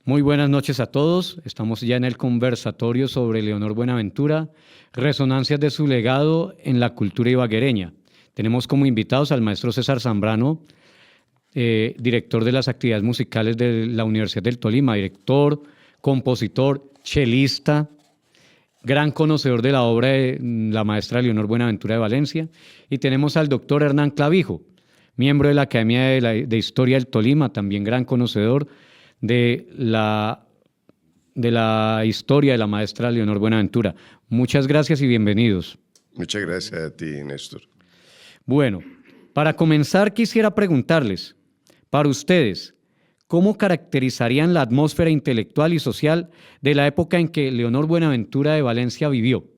Muy buenas noches a todos. Estamos ya en el conversatorio sobre Leonor Buenaventura, resonancias de su legado en la cultura ibaguereña. Tenemos como invitados al maestro César Zambrano, director de las actividades musicales de la Universidad del Tolima, director, compositor, chelista, gran conocedor de la obra de la maestra Leonor Buenaventura de Valencia. Y tenemos al doctor Hernán Clavijo, miembro de la Academia de Historia del Tolima, también gran conocedor de la historia de la maestra Leonor Buenaventura. Muchas gracias y bienvenidos. Muchas gracias a ti, Néstor. Bueno, para comenzar quisiera preguntarles, para ustedes, ¿cómo caracterizarían la atmósfera intelectual y social de la época en que Leonor Buenaventura de Valencia vivió?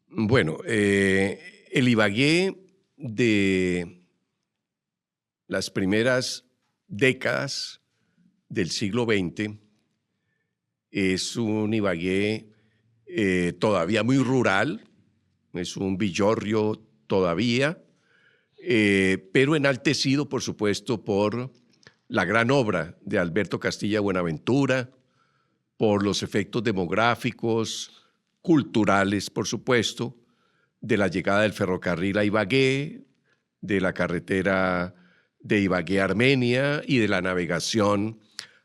Bueno, el Ibagué de las primeras décadas del siglo XX es un Ibagué todavía muy rural, es un villorrio todavía, pero enaltecido, por supuesto, por la gran obra de Alberto Castilla Buenaventura, por los efectos demográficos, culturales, por supuesto, de la llegada del ferrocarril a Ibagué, de la carretera de Ibagué a Armenia y de la navegación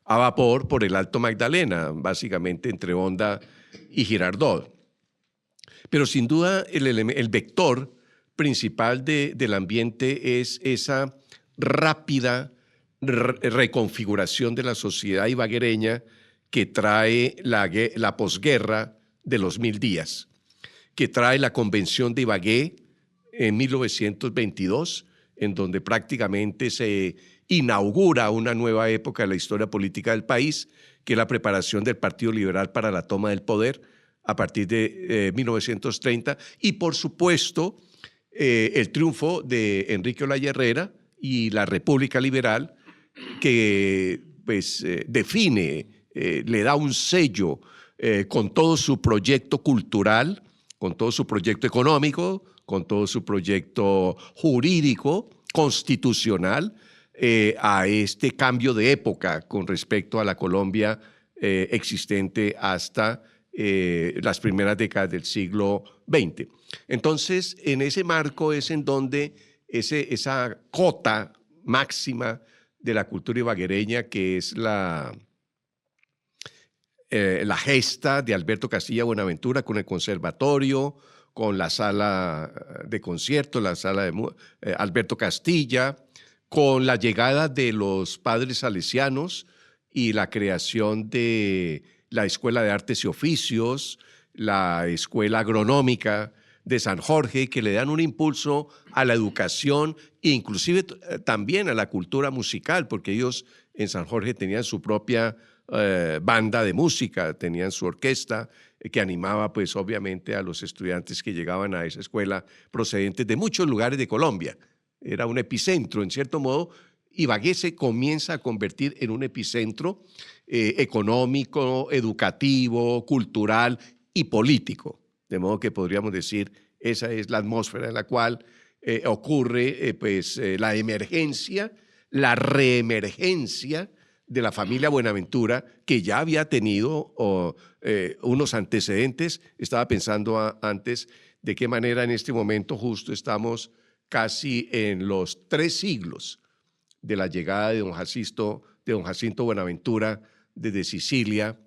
a vapor por el Alto Magdalena, básicamente entre Honda y Girardot. Pero sin duda el vector principal del ambiente es esa rápida reconfiguración de la sociedad ibaguereña que trae la posguerra de los 1000 días, que trae la Convención de Ibagué en 1922, en donde prácticamente se inaugura una nueva época de la historia política del país, que es la preparación del Partido Liberal para la toma del poder a partir de 1930, y por supuesto el triunfo de Enrique Olaya Herrera y la República Liberal, que pues define, le da un sello con todo su proyecto cultural, con todo su proyecto económico, con todo su proyecto jurídico, constitucional, a este cambio de época con respecto a la Colombia existente hasta las primeras décadas del siglo XX. Entonces, en ese marco es en donde esa cota máxima de la cultura ibaguereña, que es la gesta de Alberto Castilla Buenaventura con el conservatorio, con la sala de conciertos, la sala de Alberto Castilla, con la llegada de los padres salesianos y la creación de la Escuela de Artes y Oficios, la Escuela Agronómica de San Jorge, que le dan un impulso a la educación e inclusive también a la cultura musical, porque ellos en San Jorge tenían su propia banda de música, tenían su orquesta que animaba pues obviamente a los estudiantes que llegaban a esa escuela procedentes de muchos lugares de Colombia. Era un epicentro, en cierto modo. Ibagué se comienza a convertir en un epicentro económico, educativo, cultural y político. De modo que podríamos decir, esa es la atmósfera en la cual ocurre la emergencia, la reemergencia de la familia Buenaventura, que ya había tenido unos antecedentes. Estaba pensando antes de qué manera en este momento justo estamos casi en los 3 siglos de la llegada de don Jacinto Buenaventura desde Sicilia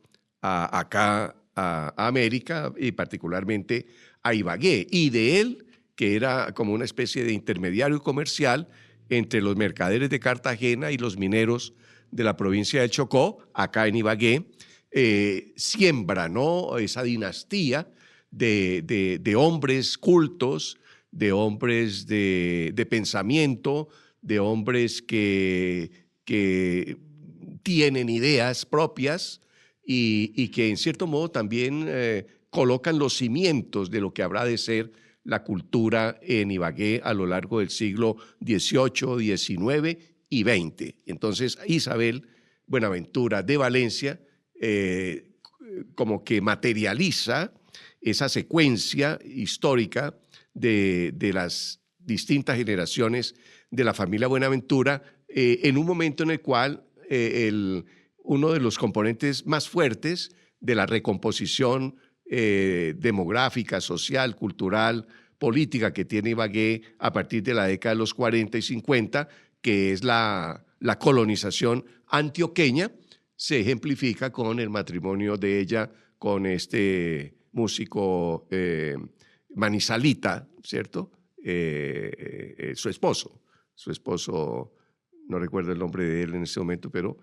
acá a América y particularmente a Ibagué, y de él, que era como una especie de intermediario comercial entre los mercaderes de Cartagena y los mineros de la provincia de Chocó, acá en Ibagué, siembra, ¿no?, esa dinastía de hombres cultos, de hombres de pensamiento, de hombres que tienen ideas propias y que en cierto modo también colocan los cimientos de lo que habrá de ser la cultura en Ibagué a lo largo del siglo XVIII, XIX y XX. Entonces, Isabel Buenaventura de Valencia como que materializa esa secuencia histórica de las distintas generaciones de la familia Buenaventura en un momento en el cual uno de los componentes más fuertes de la recomposición demográfica, social, cultural, política que tiene Ibagué a partir de la década de los 40 y 50, que es la colonización antioqueña. Se ejemplifica con el matrimonio de ella con este músico manizalita, ¿cierto? Su esposo, no recuerdo el nombre de él en este momento, pero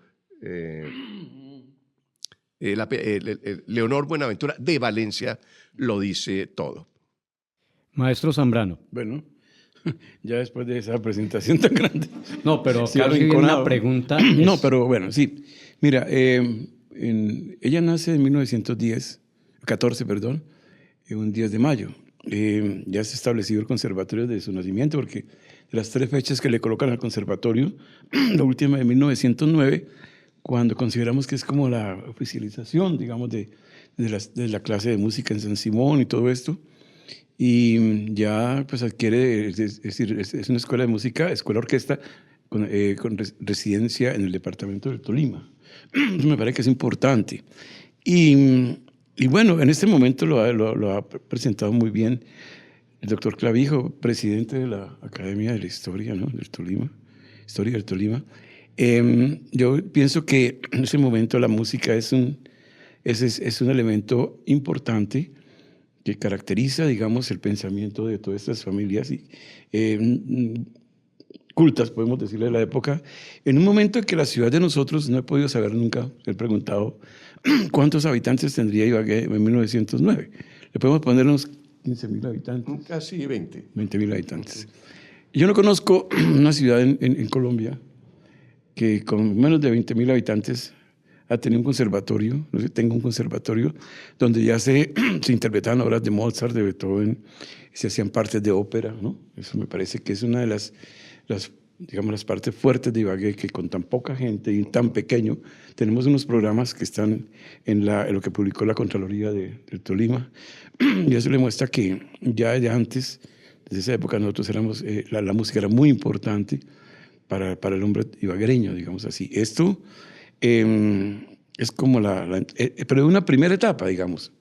Leonor Buenaventura de Valencia lo dice todo. Maestro Zambrano. Bueno, ya después de esa presentación tan grande. No, pero Sí, casi una pregunta. No, pero bueno, sí. Mira, ella nace en 1914, perdón, un 10 de mayo. Ya se ha establecido el conservatorio de su nacimiento, porque de las 3 fechas que le colocan al conservatorio, la última de 1909, cuando consideramos que es como la oficialización, digamos, de la clase de música en San Simón y todo esto, y ya pues adquiere, es decir, es una escuela de música, escuela orquesta, con residencia en el departamento del Tolima. Eso me parece que es importante. Y bueno, en este momento lo ha presentado muy bien el doctor Clavijo, presidente de la Academia de la Historia, ¿no?, del Tolima, Historia del Tolima. Yo pienso que en ese momento la música es un elemento importante que caracteriza, digamos, el pensamiento de todas estas familias cultas, podemos decirle, de la época, en un momento en que la ciudad de nosotros, no he podido saber nunca, he preguntado cuántos habitantes tendría Ibagué en 1909. Le podemos poner unos 15.000 habitantes. Casi 20. 20.000 habitantes. Yo no conozco una ciudad en Colombia que con menos de 20.000 habitantes ha tenido un conservatorio, no sé, tengo un conservatorio donde ya se interpretaban obras de Mozart, de Beethoven, se hacían partes de ópera, ¿no? Eso me parece que es una de las partes fuertes de Ibagué, que con tan poca gente y tan pequeño, tenemos unos programas que están en lo que publicó la Contraloría del Tolima, y eso le muestra que ya de antes, desde esa época nosotros éramos, la música era muy importante para el hombre ibaguereño, digamos así. Esto es como pero una primera etapa, digamos,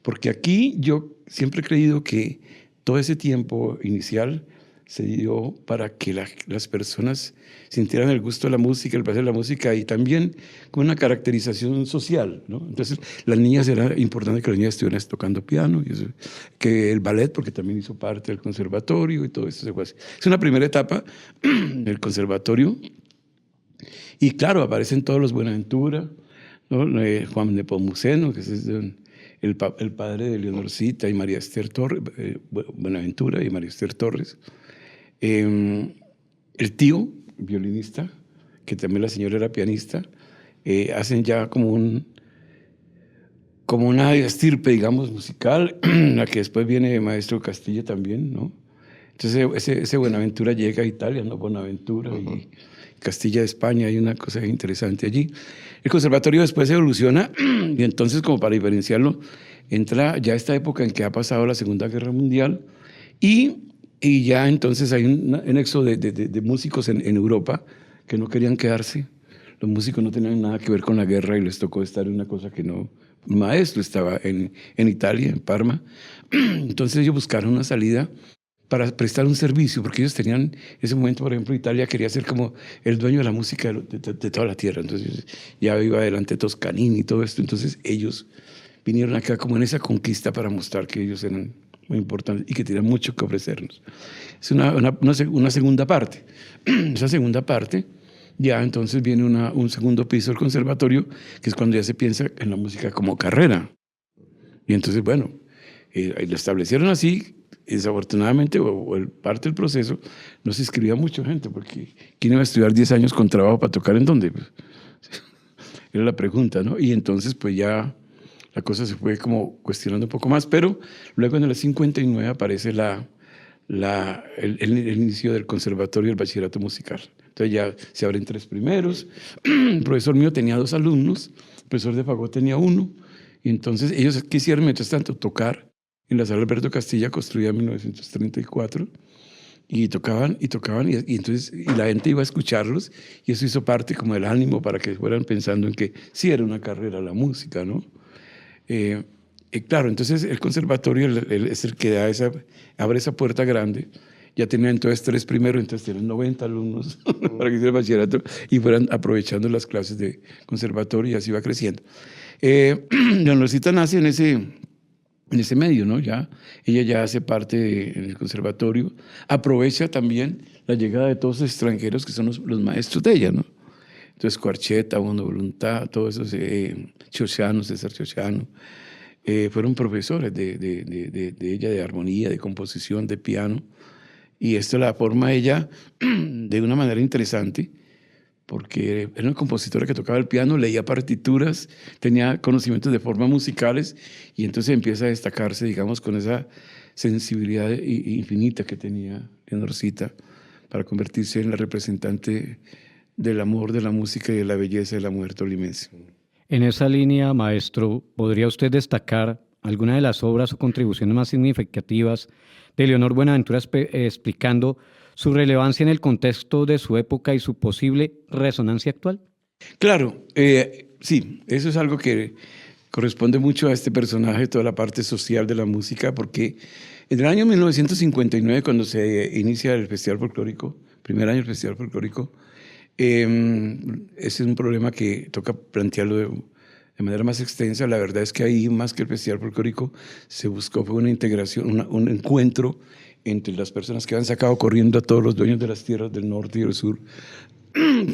porque aquí yo siempre he creído que todo ese tiempo inicial se dio para que las personas sintieran el gusto de la música, el placer de la música, y también con una caracterización social, ¿no? Entonces, las niñas, era importante que las niñas estuvieran tocando piano, y eso, que el ballet, porque también hizo parte del conservatorio y todo esto. Es una primera etapa del conservatorio. Y claro, aparecen todos los Buenaventura, ¿no? Juan Nepomuceno, que es el padre de Leonorcita y María Esther Torres, Buenaventura y María Esther Torres. El tío, violinista, que también la señora era pianista, hacen ya como una estirpe, digamos, musical, la que después viene Maestro Castilla también, ¿no? Entonces ese Buenaventura llega a Italia, ¿no? Buenaventura y Castilla de España, hay una cosa interesante allí. El conservatorio después evoluciona y entonces, como para diferenciarlo, entra ya esta época en que ha pasado la Segunda Guerra Mundial y ya entonces hay un éxodo de músicos en Europa que no querían quedarse. Los músicos no tenían nada que ver con la guerra y les tocó estar en una cosa que no. Un maestro estaba en Italia, en Parma. Entonces ellos buscaron una salida para prestar un servicio, porque ellos tenían, en ese momento, por ejemplo, Italia quería ser como el dueño de la música de toda la tierra. Entonces ya iba adelante Toscanini y todo esto. Entonces ellos vinieron acá como en esa conquista para mostrar que ellos eran muy importantes y que tenían mucho que ofrecernos. Es una segunda parte. Esa segunda parte, ya entonces viene un segundo piso del conservatorio, que es cuando ya se piensa en la música como carrera. Y entonces, bueno, lo establecieron así. Desafortunadamente, o parte del proceso, no se inscribía mucha gente, porque ¿quién iba a estudiar 10 años con trabajo para tocar en dónde? Pues, era la pregunta, ¿no? Y entonces, pues ya la cosa se fue como cuestionando un poco más, pero luego en el 59 aparece el inicio del conservatorio y el bachillerato musical. Entonces ya se abren 3 primeros. El profesor mío tenía 2 alumnos, el profesor de fagot tenía 1, y entonces ellos quisieron, mientras tanto, tocar en la sala Alberto Castilla, construida en 1934, y tocaban, y entonces y la gente iba a escucharlos, y eso hizo parte como del ánimo para que fueran pensando en que sí era una carrera la música, ¿no? Claro, entonces el conservatorio es el que abre esa puerta grande. Ya tenían entonces 3 primeros, entonces tienen 90 alumnos para que hicieran bachillerato y fueran aprovechando las clases de conservatorio, y así va creciendo. Leonor Rosita nace en ese medio, ¿no? Ella ya hace parte del conservatorio, aprovecha también la llegada de todos los extranjeros que son los maestros de ella, ¿no? Entonces, Cuarcheta, Bono Voluntad, todos esos, Chochano, César Chochano, fueron profesores de ella, de armonía, de composición, de piano, y esto la forma ella de una manera interesante, porque era una compositora que tocaba el piano, leía partituras, tenía conocimientos de formas musicales, y entonces empieza a destacarse, digamos, con esa sensibilidad infinita que tenía Leonorcita para convertirse en la representante del amor, de la música y de la belleza de la mujer tolimense. En esa línea, maestro, ¿podría usted destacar alguna de las obras o contribuciones más significativas de Leonor Buenaventura explicando su relevancia en el contexto de su época y su posible resonancia actual? Claro, sí, eso es algo que corresponde mucho a este personaje, toda la parte social de la música, porque en el año 1959, cuando se inicia el Festival Folclórico, primer año del Festival Folclórico, ese es un problema que toca plantearlo de manera más extensa. La verdad es que ahí, más que el Festival Folclórico, se buscó fue una integración, un encuentro entre las personas que han sacado corriendo a todos los dueños de las tierras del norte y del sur,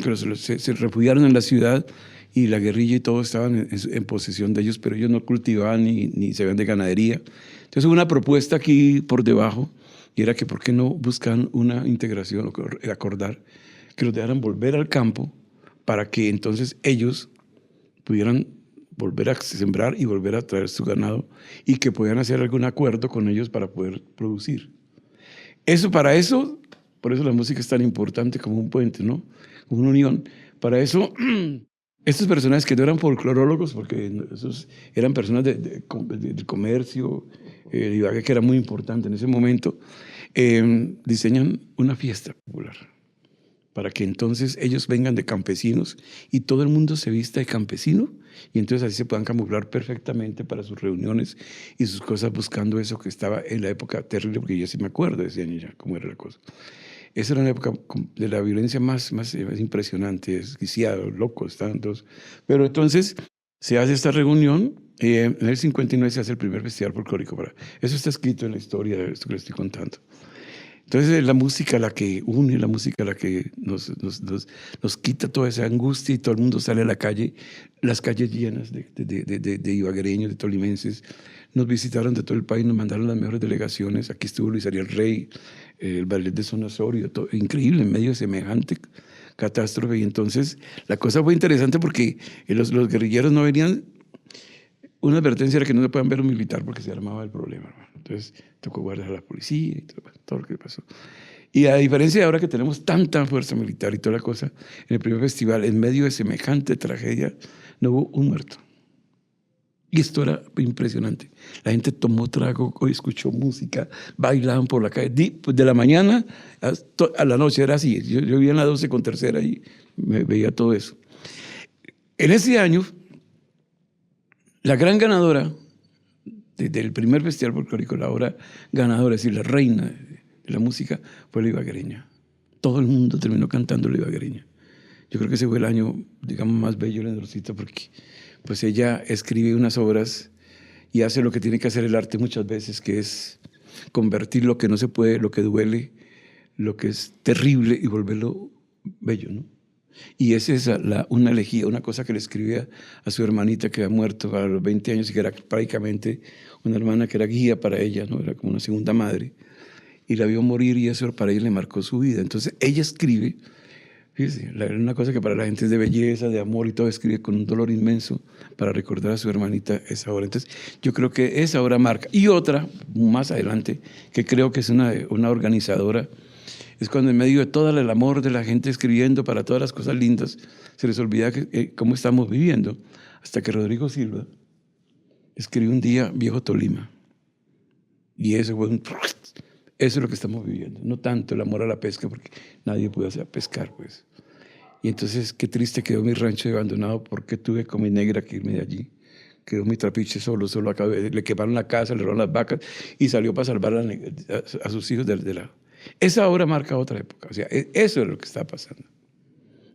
pero se refugiaron en la ciudad, y la guerrilla y todo estaban en posesión de ellos, pero ellos no cultivaban ni se ven de ganadería. Entonces hubo una propuesta aquí por debajo, y era que por qué no buscan una integración o acordar que los dejaran volver al campo para que entonces ellos pudieran volver a sembrar y volver a traer su ganado, y que pudieran hacer algún acuerdo con ellos para poder producir. Por eso la música es tan importante como un puente, ¿no? Como una unión. Para eso, estos personajes que no eran folclorólogos, porque esos eran personas del comercio, de Ibagué, que era muy importante en ese momento, diseñan una fiesta popular para que entonces ellos vengan de campesinos y todo el mundo se vista de campesino, y entonces así se puedan camuflar perfectamente para sus reuniones y sus cosas, buscando eso que estaba en la época terrible, porque yo sí me acuerdo, decían ya cómo era la cosa. Esa era una época de la violencia más impresionante, desquiciado, locos, estaban todos. Pero entonces se hace esta reunión, en el 59 se hace el primer festival folclórico. Eso está escrito en la historia de esto que les estoy contando. Entonces es la música la que une, la música la que nos quita toda esa angustia, y todo el mundo sale a la calle, las calles llenas de ibaguereños, de tolimenses. Nos visitaron de todo el país, nos mandaron las mejores delegaciones. Aquí estuvo Luis Ariel Rey, el ballet de Son Osorio, todo, increíble, en medio de semejante catástrofe. Y entonces la cosa fue interesante porque los guerrilleros no venían. Una advertencia era que no se puedan ver un militar porque se armaba el problema, hermano. Entonces tocó guardar a la policía y todo lo que pasó. Y a diferencia de ahora que tenemos tanta fuerza militar y toda la cosa, en el primer festival, en medio de semejante tragedia, no hubo un muerto. Y esto era impresionante. La gente tomó trago, escuchó música, bailaban por la calle. De la mañana a la noche era así. Yo vivía en la 12 con tercera y me veía todo eso. En ese año, la gran ganadora del primer festival folclórico, la obra ganadora, es decir, la reina de la música, fue la ibaguereña. Todo el mundo terminó cantando la ibaguereña. Yo creo que ese fue el año, digamos, más bello de Leonorcita, porque pues ella escribe unas obras y hace lo que tiene que hacer el arte muchas veces, que es convertir lo que no se puede, lo que duele, lo que es terrible, y volverlo bello, ¿no? Y esa es una elegía, una cosa que le escribía a su hermanita que había muerto a los 20 años, y que era prácticamente una hermana que era guía para ella, ¿no? Era como una segunda madre, y la vio morir, y eso para ella le marcó su vida. Entonces ella escribe, fíjese, una cosa que para la gente es de belleza, de amor y todo, escribe con un dolor inmenso para recordar a su hermanita esa obra. Entonces yo creo que esa obra marca. Y otra, más adelante, que creo que es una organizadora, es cuando en medio de todo el amor de la gente escribiendo para todas las cosas lindas, se les olvida cómo estamos viviendo. Hasta que Rodrigo Silva escribió un día Viejo Tolima. Y eso fue Eso es lo que estamos viviendo. No tanto el amor a la pesca, porque nadie puede hacer pescar, pues. Y entonces, qué triste quedó mi rancho abandonado porque tuve con mi negra que irme de allí. Quedó mi trapiche solo acabé. Le quemaron la casa, le robaron las vacas y salió para salvar a sus hijos de la... Esa obra marca otra época. O sea, eso es lo que está pasando.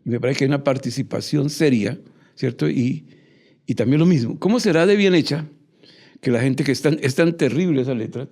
Y me parece que hay una participación seria, ¿cierto? Y también lo mismo. ¿Cómo será de bien hecha que la gente que es tan terrible esa letra,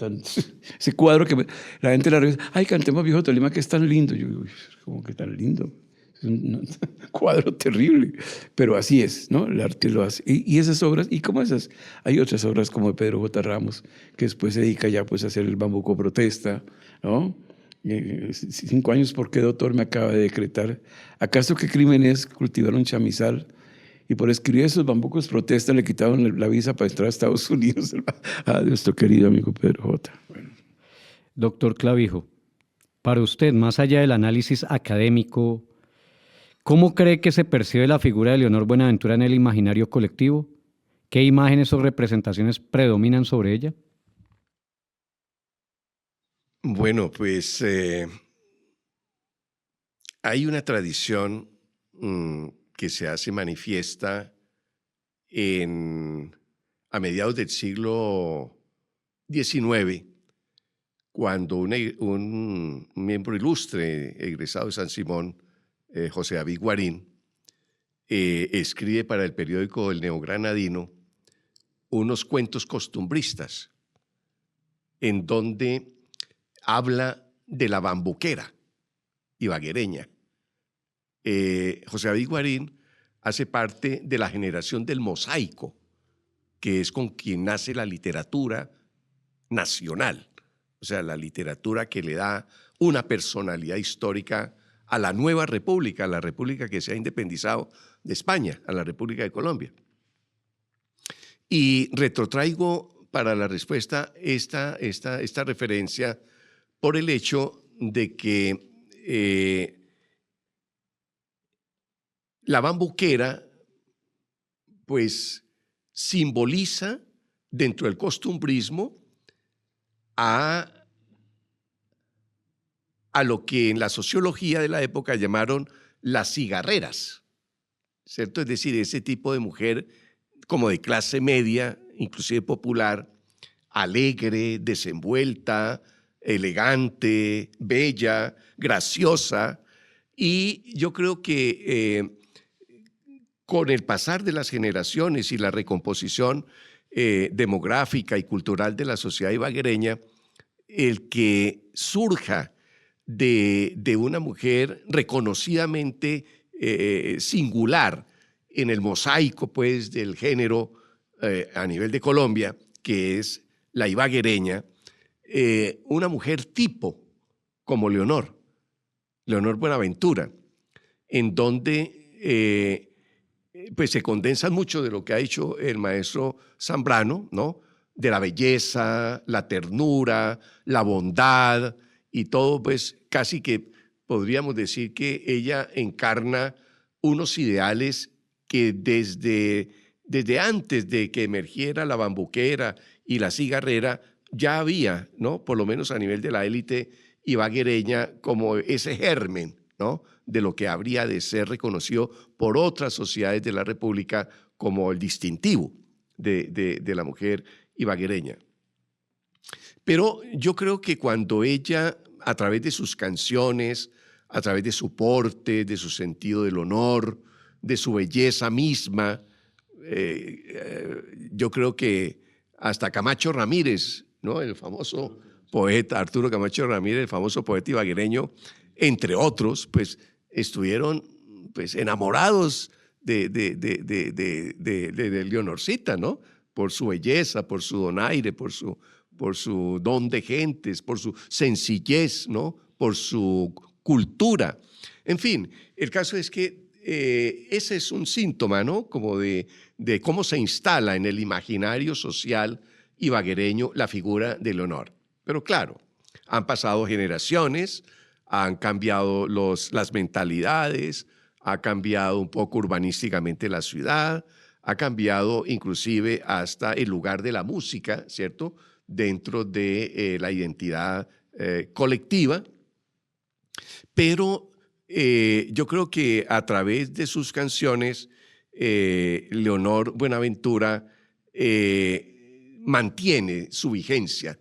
ese cuadro que la gente la revisa, ay, cantemos Viejo Tolima, que es tan lindo. Yo digo, ¿cómo que tan lindo? Es un cuadro terrible, pero así es, ¿no? El arte lo hace. Y esas obras, y como esas, hay otras obras como de Pedro J. Ramos, que después se dedica ya pues a hacer el Bambuco Protesta, ¿no? 5 años, ¿por qué, doctor, me acaba de decretar? ¿Acaso qué crimen es cultivar un chamizal? Y por escribir esos Bambucos Protesta le quitaron la visa para entrar a Estados Unidos a nuestro querido amigo Pedro J. Bueno. Doctor Clavijo, para usted, más allá del análisis académico, ¿cómo cree que se percibe la figura de Leonor Buenaventura en el imaginario colectivo? ¿Qué imágenes o representaciones predominan sobre ella? Bueno, pues hay una tradición que se hace manifiesta a mediados del siglo XIX, cuando un miembro ilustre, egresado de San Simón, José David Guarín, escribe para el periódico El Neogranadino unos cuentos costumbristas, en donde habla de la bambuquera ibaguereña. José David Guarín hace parte de la generación del mosaico, que es con quien nace la literatura nacional, o sea, la literatura que le da una personalidad histórica a la nueva república, a la república que se ha independizado de España, a la República de Colombia. Y retrotraigo para la respuesta esta referencia por el hecho de que la bambuquera pues simboliza dentro del costumbrismo a lo que en la sociología de la época llamaron las cigarreras, ¿cierto? Es decir, ese tipo de mujer como de clase media, inclusive popular, alegre, desenvuelta, elegante, bella, graciosa. Y yo creo que con el pasar de las generaciones y la recomposición demográfica y cultural de la sociedad ibaguereña, el que surja de una mujer reconocidamente singular en el mosaico pues, del género a nivel de Colombia, que es la ibaguereña, una mujer tipo como Leonor Buenaventura, en donde pues se condensa mucho de lo que ha hecho el maestro Zambrano, ¿no? De la belleza, la ternura, la bondad y todo, pues casi que podríamos decir que ella encarna unos ideales que desde antes de que emergiera la bambuquera y la cigarrera ya había, ¿no? Por lo menos a nivel de la élite ibaguereña, como ese germen, ¿no? De lo que habría de ser reconocido por otras sociedades de la República como el distintivo de la mujer ibaguereña. Pero yo creo que cuando ella, a través de sus canciones, a través de su porte, de su sentido del honor, de su belleza misma, yo creo que hasta Camacho Ramírez, ¿no? El famoso poeta Arturo Camacho Ramírez, el famoso poeta ibaguereño, entre otros, pues estuvieron pues, enamorados de Leonorcita, ¿no? Por su belleza, por su donaire, por su don de gentes, por su sencillez, ¿no? Por su cultura. En fin, el caso es que ese es un síntoma, ¿no? Como de cómo se instala en el imaginario social ibaguereño la figura de Leonor. Pero claro, han pasado generaciones, han cambiado las mentalidades, ha cambiado un poco urbanísticamente la ciudad, ha cambiado inclusive hasta el lugar de la música, ¿cierto? Dentro de la identidad colectiva, pero yo creo que a través de sus canciones, Leonor Buenaventura mantiene su vigencia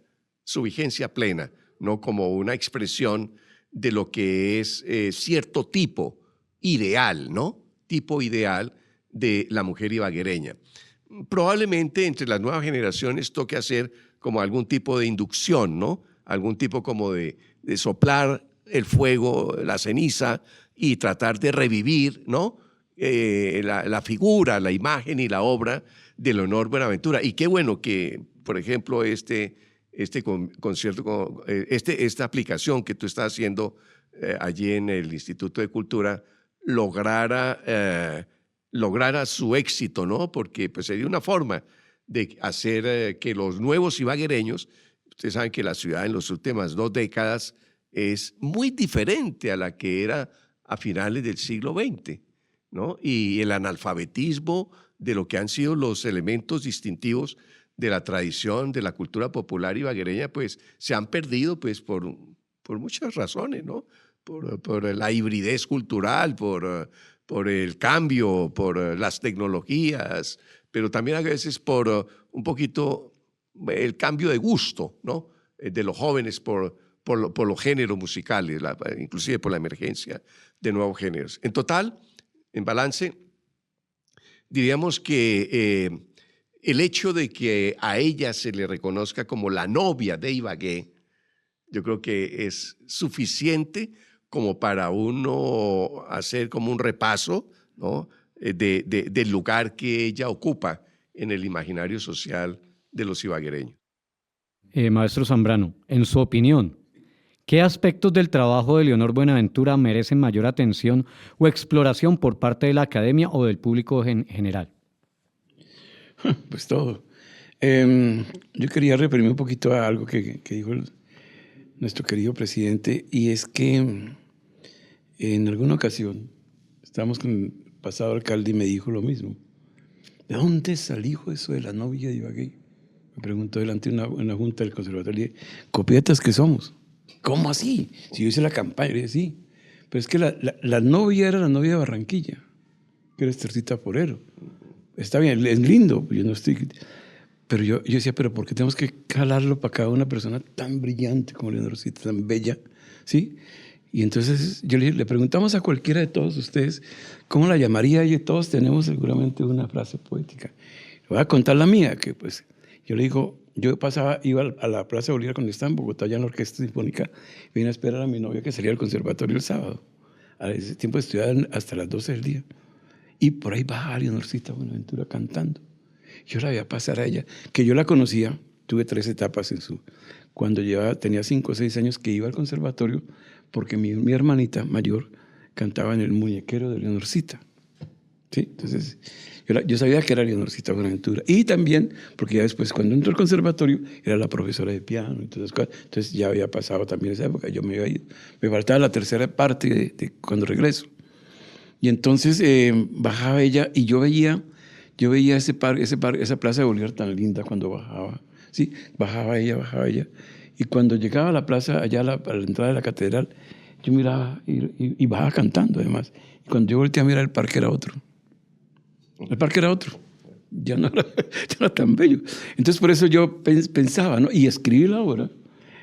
plena, ¿no? Como una expresión de lo que es cierto tipo ideal, ¿no? Tipo ideal de la mujer ibaguereña. Probablemente entre las nuevas generaciones toque hacer como algún tipo de inducción, ¿no? Algún tipo como de soplar el fuego, la ceniza y tratar de revivir, ¿no? La figura, la imagen y la obra de Leonor Buenaventura. Y qué bueno que, por ejemplo, concierto, esta aplicación que tú estás haciendo allí en el Instituto de Cultura lograra su éxito, ¿no? Porque pues, sería una forma de hacer que los nuevos ibaguereños, ustedes saben que la ciudad en las últimas 2 décadas es muy diferente a la que era a finales del siglo XX, ¿no? Y el analfabetismo de lo que han sido los elementos distintivos de la tradición, de la cultura popular ibaguereña, pues se han perdido pues, por muchas razones, ¿no? Por la hibridez cultural, por el cambio, por las tecnologías, pero también a veces por un poquito el cambio de gusto, ¿no? De los jóvenes por los géneros musicales, inclusive por la emergencia de nuevos géneros. En total, en balance, diríamos que el hecho de que a ella se le reconozca como la novia de Ibagué, yo creo que es suficiente como para uno hacer como un repaso, ¿no? Del lugar que ella ocupa en el imaginario social de los ibaguereños. Maestro Zambrano, en su opinión, ¿qué aspectos del trabajo de Leonor Buenaventura merecen mayor atención o exploración por parte de la academia o del público en general? Pues todo. Yo quería referirme un poquito a algo que dijo nuestro querido presidente, y es que en alguna ocasión estábamos con el pasado alcalde y me dijo lo mismo. ¿De dónde salió eso de la novia de Ibagué? Me preguntó delante de una junta del conservatorio. Copietas que somos. ¿Cómo así? Si yo hice la campaña, le dije, sí. Pero es que la novia era la novia de Barranquilla, que era Estercita Forero. Está bien, es lindo, yo no estoy... Pero yo decía, pero ¿por qué tenemos que jalarlo para cada una persona tan brillante como Leonorcita, tan bella? ¿Sí? Y entonces yo le preguntamos a cualquiera de todos ustedes cómo la llamaría, y todos tenemos seguramente una frase poética. Le voy a contar la mía, que pues yo le digo, yo iba a la Plaza Bolívar cuando estaba en Bogotá, ya en la Orquesta Sinfónica, y vine a esperar a mi novia que salía al conservatorio el sábado. A ese tiempo estudiaban hasta las 12 del día. Y por ahí bajaba Leonorcita Buenaventura cantando. Yo la veía pasar a ella, que yo la conocía, tuve 3 etapas cuando tenía 5 o 6 años que iba al conservatorio, porque mi hermanita mayor cantaba en el muñequero de Leonorcita. ¿Sí? Entonces, yo sabía que era Leonorcita Buenaventura. Y también, porque ya después, cuando entró al conservatorio, era la profesora de piano. Entonces ya había pasado también esa época. Yo me había ido. Me faltaba la tercera parte de cuando regreso. Y entonces bajaba ella y yo veía esa Plaza de Bolívar tan linda cuando bajaba. Sí, bajaba ella. Y cuando llegaba a la plaza, allá a la entrada de la catedral, yo miraba y bajaba cantando además. Y cuando yo volteé a mirar, el parque era otro. El parque era otro. Ya no era tan bello. Entonces por eso yo pensaba, ¿no? Y escribí la obra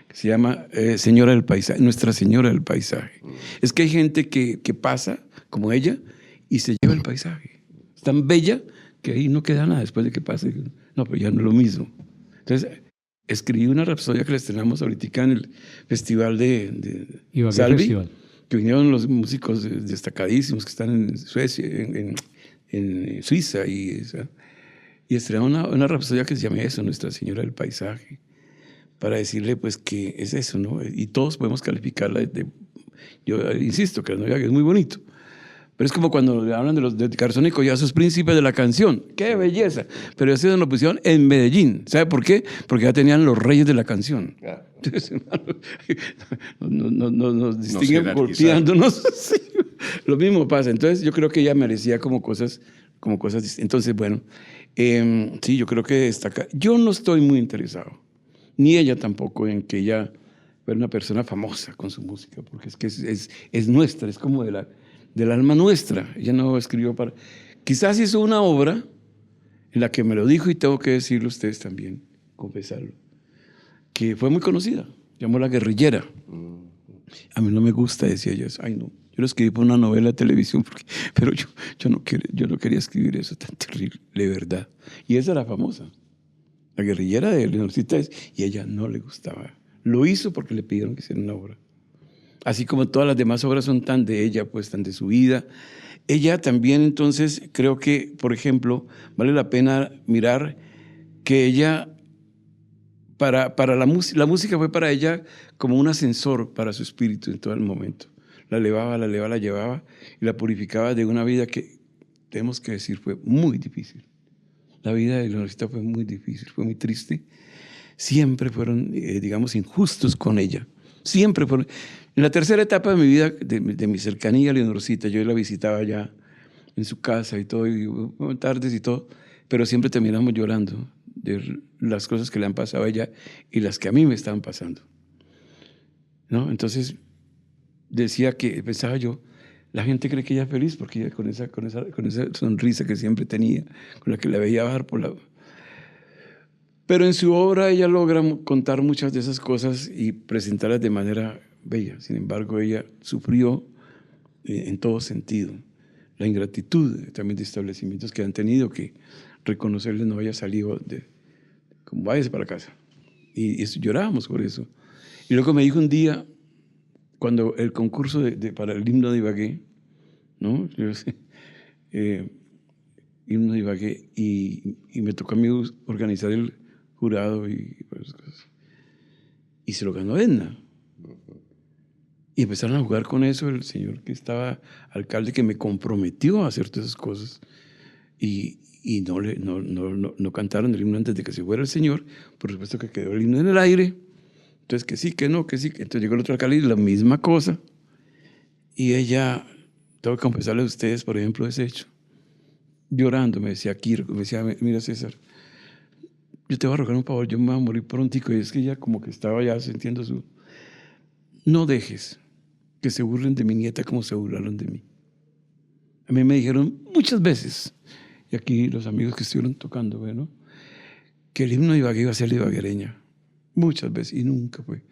que se llama Señora del Paisaje, Nuestra Señora del Paisaje. Es que hay gente que pasa como ella y se lleva el paisaje. Es tan bella que ahí no queda nada después de que pase. No, pero ya no es lo mismo. Entonces, escribí una rapsodia que la estrenamos ahorita en el festival de Salvi, Festival, que vinieron los músicos destacadísimos que están en Suecia, en Suiza, y estrenamos una rapsodia que se llama eso, Nuestra Señora del Paisaje, para decirle pues que es eso, ¿no? Y todos podemos calificarla yo insisto que la novia es muy bonito. Pero es como cuando le hablan de Garzón y Collazos, príncipes de la canción. ¡Qué belleza! Pero eso lo pusieron en Medellín. ¿Sabe por qué? Porque ya tenían los reyes de la canción. Entonces, nos distinguen golpeándonos. Sí. Lo mismo pasa. Entonces, yo creo que ella merecía como cosas distintas. Entonces, bueno, sí, yo creo que destaca. Yo no estoy muy interesado, ni ella tampoco, en que ella fuera una persona famosa con su música, porque es que es nuestra, es como del alma nuestra. Ella no escribió para... Quizás hizo una obra en la que me lo dijo y tengo que decirlo a ustedes también, confesarlo, que fue muy conocida, llamó La Guerrillera. A mí no me gusta, decía yo eso. Ay, no, yo lo escribí por una novela de televisión, pero yo no quería escribir eso tan terrible, de verdad. Y esa era famosa, La Guerrillera de Leonorcita, y a ella no le gustaba. Lo hizo porque le pidieron que hiciera una obra. Así como todas las demás obras son tan de ella, pues tan de su vida. Ella también, entonces, creo que, por ejemplo, vale la pena mirar que ella, para la música fue para ella como un ascensor para su espíritu en todo el momento. La elevaba, la llevaba y la purificaba de una vida que, tenemos que decir, fue muy difícil. La vida de Leonorcita fue muy difícil, fue muy triste. Siempre fueron, digamos, injustos con ella. Siempre fueron. En la tercera etapa de mi vida, de mi cercanía a Leonorcita, yo la visitaba ya en su casa y todo, y tardes y todo, pero siempre terminamos llorando de las cosas que le han pasado a ella y las que a mí me estaban pasando, ¿no? Entonces, pensaba yo, la gente cree que ella es feliz porque ella con esa sonrisa que siempre tenía, con la que la veía bajar por la... Pero en su obra ella logra contar muchas de esas cosas y presentarlas de manera bella. Sin embargo, ella sufrió en todo sentido. La ingratitud también de establecimientos que han tenido que reconocerles no haya salido como váyase para casa. Y llorábamos por eso. Y luego me dijo un día, cuando el concurso para el himno de Ibagué, ¿no? Himno de Ibagué, y me tocó a mí organizar el jurado y se lo ganó Edna. Y empezaron a jugar con eso el señor que estaba alcalde, que me comprometió a hacer todas esas cosas. Y no cantaron el himno antes de que se fuera el señor. Por supuesto que quedó el himno en el aire. Entonces que sí, que no, que sí. Entonces llegó el otro alcalde y la misma cosa. Y ella, tengo que confesarle a ustedes, por ejemplo, ese hecho. Llorando, me decía Kiro, me decía, mira César, yo te voy a rogar un favor, yo me voy a morir prontico. Y es que ella como que estaba ya sintiendo su... No dejes que se burlen de mi nieta como se burlaron de mí. A mí me dijeron muchas veces, y aquí los amigos que estuvieron tocando, ¿no?, que el himno de Ibagué iba a ser la ibaguereña. Muchas veces, y nunca fue.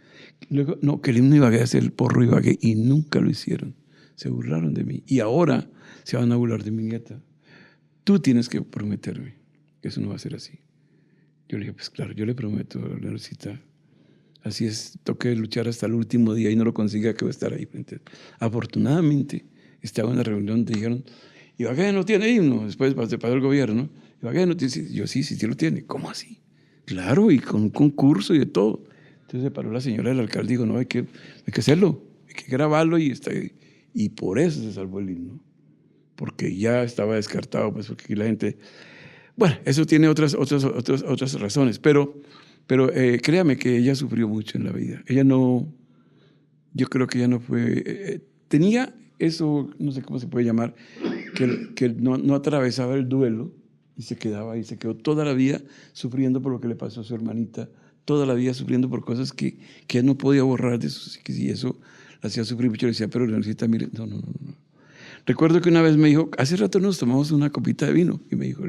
Luego, no, que el himno de Ibagué iba a ser el porro de Ibagué, y nunca lo hicieron. Se burlaron de mí. Y ahora se van a burlar de mi nieta. Tú tienes que prometerme que eso no va a ser así. Yo le dije, pues claro, yo le prometo a la Leonorcita. Así es, toqué luchar hasta el último día y no lo consiga, que voy a estar ahí frente. Afortunadamente, estaba en una reunión donde dijeron, Ibagué no tiene himno, después pasó el gobierno. Ibagué no tiene, yo sí lo tiene. ¿Cómo así? Claro, y con un concurso y de todo. Entonces se paró la señora del alcalde y dijo, no, hay que hacerlo, hay que grabarlo y por eso se salvó el himno. Porque ya estaba descartado, pues porque aquí la gente... Bueno, eso tiene otras razones, pero créame que ella sufrió mucho en la vida. Ella no, yo creo que ella no fue, tenía eso, no sé cómo se puede llamar, que no atravesaba el duelo y se quedó toda la vida sufriendo por lo que le pasó a su hermanita, toda la vida sufriendo por cosas que él no podía borrar de eso, y eso la hacía sufrir mucho. Le decía, pero Leonorcita, mire, no. Recuerdo que una vez me dijo, hace rato nos tomamos una copita de vino, y me dijo,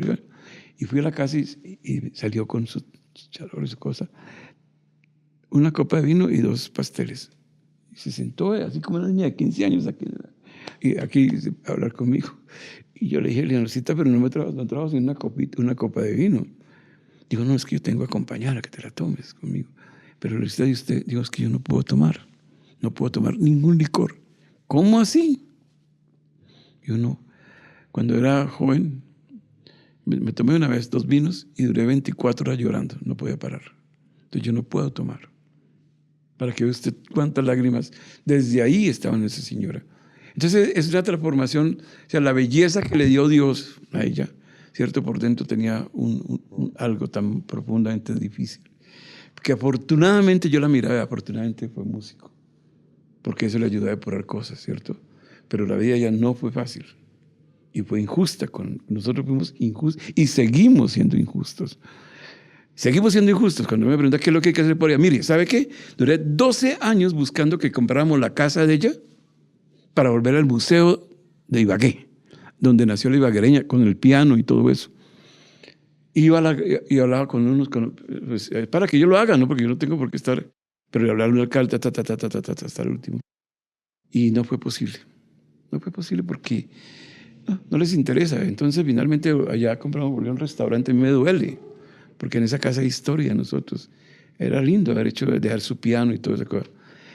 y fui a la casa y salió con su charol y su cosa, una copa de vino y 2 pasteles. Y se sentó así como una niña de 15 años aquí a hablar conmigo. Y yo le dije, Leonorcita, pero no trajo sino una copa de vino. Digo, no, es que yo tengo que acompañar a que te la tomes conmigo. Pero Leonorcita, y usted, digo, es que yo no puedo tomar ningún licor. ¿Cómo así? Yo no. Cuando era joven, me tomé una vez 2 vinos y duré 24 horas llorando, no podía parar. Entonces yo no puedo tomar. Para que vea usted cuántas lágrimas desde ahí estaban esa señora. Entonces es una transformación, o sea, la belleza que le dio Dios a ella, ¿cierto? Por dentro tenía algo tan profundamente difícil. Que afortunadamente yo la miraba, afortunadamente fue músico, porque eso le ayudó a depurar cosas, ¿cierto? Pero la vida ya no fue fácil. Y fue injusta. Nosotros fuimos injustos y seguimos siendo injustos. Seguimos siendo injustos. Cuando me pregunta qué es lo que hay que hacer por ella, mire, ¿sabe qué? Duré 12 años buscando que compráramos la casa de ella para volver al museo de Ibagué, donde nació la ibaguereña, con el piano y todo eso. Y hablaba con unos, pues, para que yo lo haga, ¿no? Porque yo no tengo por qué estar, pero le hablaba al alcalde, hasta el último. Y no fue posible. No fue posible porque no les interesa. Entonces, finalmente, allá compramos un restaurante, me duele, porque en esa casa hay historia de nosotros. Era lindo haber hecho, dejar su piano y todo eso.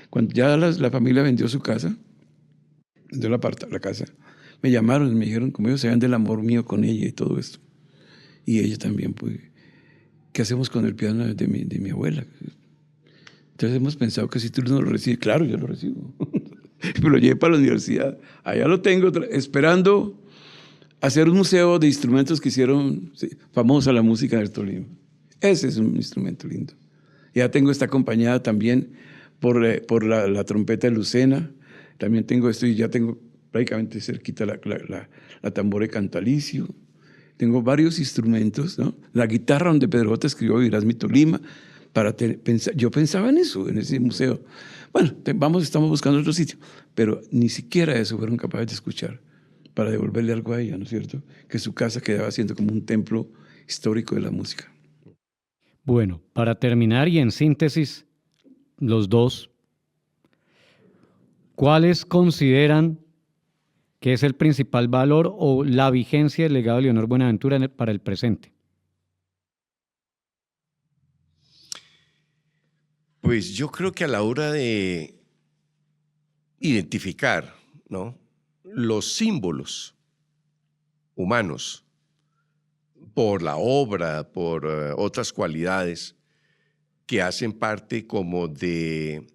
Cuando ya la familia vendió su casa, vendió la casa, me llamaron y me dijeron, como ellos sabían del amor mío con ella y todo esto. Y ella también, pues, ¿qué hacemos con el piano de mi abuela? Entonces hemos pensado que si tú no lo recibes, claro, yo lo recibo. Me lo llevé para la universidad. Allá lo tengo esperando hacer un museo de instrumentos que hicieron famosa la música del Tolima. Ese es un instrumento lindo. Ya tengo esta acompañada también por la trompeta de Lucena. También tengo esto y ya tengo prácticamente cerquita la tambora de Cantalicio. Tengo varios instrumentos, ¿no? La guitarra donde Pedro J. escribió Vivirás mi Tolima. Yo pensaba en eso, en ese museo. Bueno, estamos buscando otro sitio, pero ni siquiera eso fueron capaces de escuchar para devolverle algo a ella, ¿no es cierto? Que su casa quedaba siendo como un templo histórico de la música. Bueno, para terminar y en síntesis, los dos, ¿cuáles consideran que es el principal valor o la vigencia del legado de Leonor Buenaventura para el presente? Pues yo creo que a la hora de identificar, ¿no?, los símbolos humanos por la obra, por otras cualidades que hacen parte como de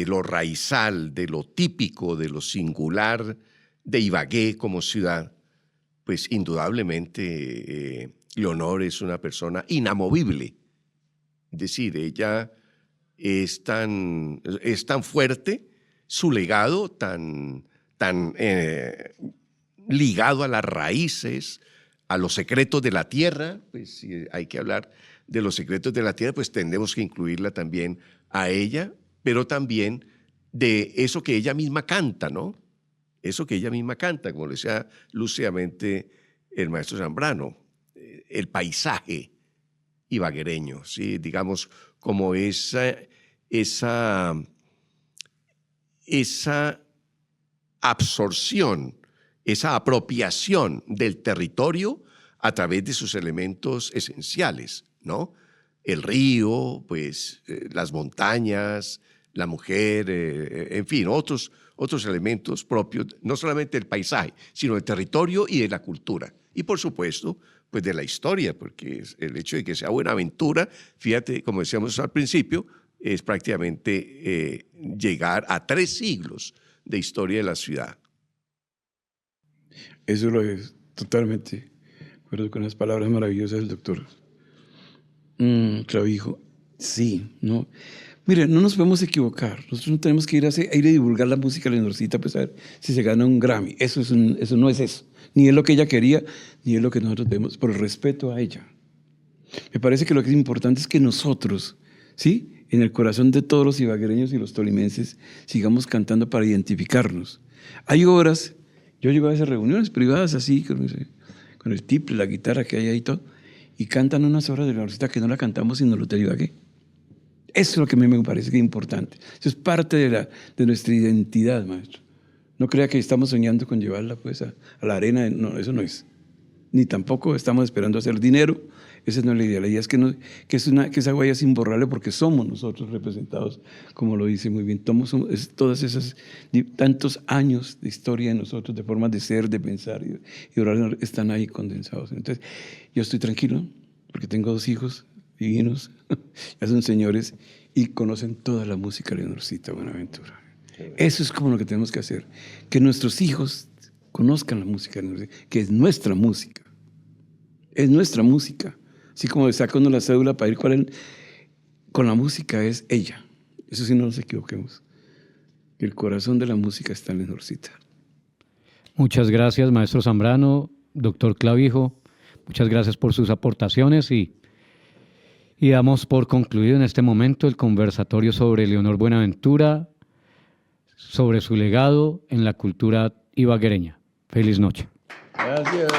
lo raizal, de lo típico, de lo singular de Ibagué como ciudad, pues indudablemente Leonor es una persona inamovible. Es decir, ella es tan fuerte, su legado tan ligado a las raíces, a los secretos de la tierra. Pues si hay que hablar de los secretos de la tierra, pues tendremos que incluirla también a ella, pero también de eso que ella misma canta, ¿no? Eso que ella misma canta, como lo decía lúcidamente el maestro Zambrano, el paisaje ibaguereño, ¿sí? Digamos, como esa absorción, esa apropiación del territorio a través de sus elementos esenciales, ¿no? El río, pues las montañas, la mujer, en fin, otros elementos propios, no solamente del paisaje, sino del territorio y de la cultura. Y por supuesto, pues de la historia, porque el hecho de que sea Buenaventura, fíjate, como decíamos al principio, es prácticamente llegar a 3 siglos de historia de la ciudad. Eso lo es totalmente, de acuerdo con las palabras maravillosas del doctor Clavijo. Sí, ¿no? Mire, no nos podemos equivocar. Nosotros no tenemos que ir a divulgar la música de Leonorcita, pues a ver si se gana un Grammy. Eso no es eso. Ni es lo que ella quería, ni es lo que nosotros debemos, por el respeto a ella. Me parece que lo que es importante es que nosotros, ¿sí?, en el corazón de todos los ibaguereños y los tolimenses, sigamos cantando para identificarnos. Hay obras, yo llego a esas reuniones privadas así, con el tiple, la guitarra que hay ahí y todo, y cantan unas obras de Leonorcita que no la cantamos sino los de Ibagué. Eso es lo que a mí me parece que es importante. Eso es parte de nuestra identidad, maestro. No crea que estamos soñando con llevarla pues, a la arena. No, eso no es. Ni tampoco estamos esperando hacer dinero. Esa no es la idea. La idea es que esa huella es imborrable porque somos nosotros representados, como lo dice muy bien. Todas esas tantos años de historia de nosotros, de formas de ser, de pensar y orar, están ahí condensados. Entonces, yo estoy tranquilo porque tengo 2 hijos divinos, ya son señores y conocen toda la música de Leonorcita Buenaventura. Eso es como lo que tenemos que hacer, que nuestros hijos conozcan la música de Leonorcita, que es nuestra música. Es nuestra música. Así como saca uno la cédula para ir con la música es ella. Eso sí, no nos equivoquemos. El corazón de la música está en Leonorcita. Muchas gracias, maestro Zambrano, doctor Clavijo. Muchas gracias por sus aportaciones y Y damos por concluido en este momento el conversatorio sobre Leonor Buenaventura, sobre su legado en la cultura ibaguereña. Feliz noche. Gracias.